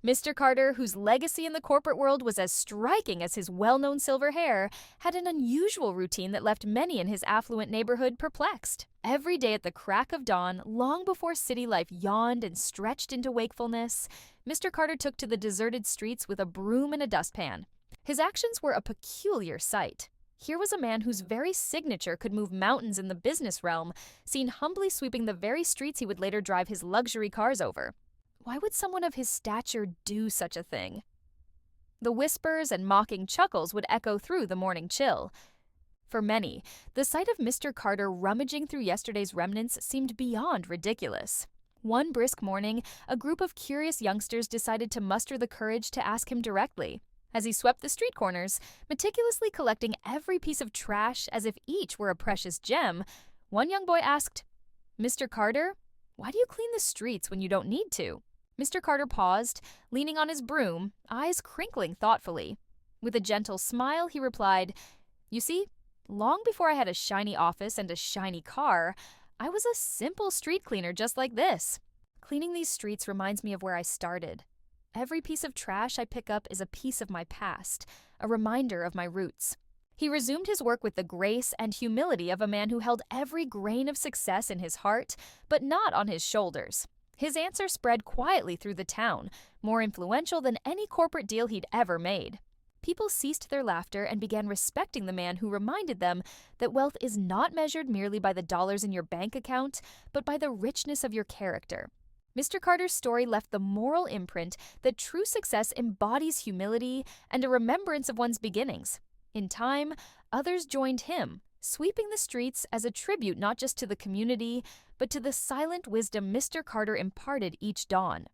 Mr. Carter, whose legacy in the corporate world was as striking as his well-known silver hair, had an unusual routine that left many in his affluent neighborhood perplexed. Every day at the crack of dawn, long before city life yawned and stretched into wakefulness, Mr. Carter took to the deserted streets with a broom and a dustpan. His actions were a peculiar sight. Here was a man whose very signature could move mountains in the business realm, seen humbly sweeping the very streets he would later drive his luxury cars over. Why would someone of his stature do such a thing? The whispers and mocking chuckles would echo through the morning chill. For many, the sight of Mr. Carter rummaging through yesterday's remnants seemed beyond ridiculous. One brisk morning, a group of curious youngsters decided to muster the courage to ask him directly. As he swept the street corners, meticulously collecting every piece of trash as if each were a precious gem, one young boy asked, "Mr. Carter, why do you clean the streets when you don't need to?" Mr. Carter paused, leaning on his broom, eyes crinkling thoughtfully. With a gentle smile, he replied, "You see, long before I had a shiny office and a shiny car, I was a simple street cleaner just like this. Cleaning these streets reminds me of where I started. Every piece of trash I pick up is a piece of my past, a reminder of my roots." He resumed his work with the grace and humility of a man who held every grain of success in his heart, but not on his shoulders. His answer spread quietly through the town, more influential than any corporate deal he'd ever made. People ceased their laughter and began respecting the man who reminded them that wealth is not measured merely by the dollars in your bank account, but by the richness of your character. Mr. Carter's story left the moral imprint that true success embodies humility and a remembrance of one's beginnings. In time, others joined him, sweeping the streets as a tribute not just to the community, but to the silent wisdom Mr. Carter imparted each dawn.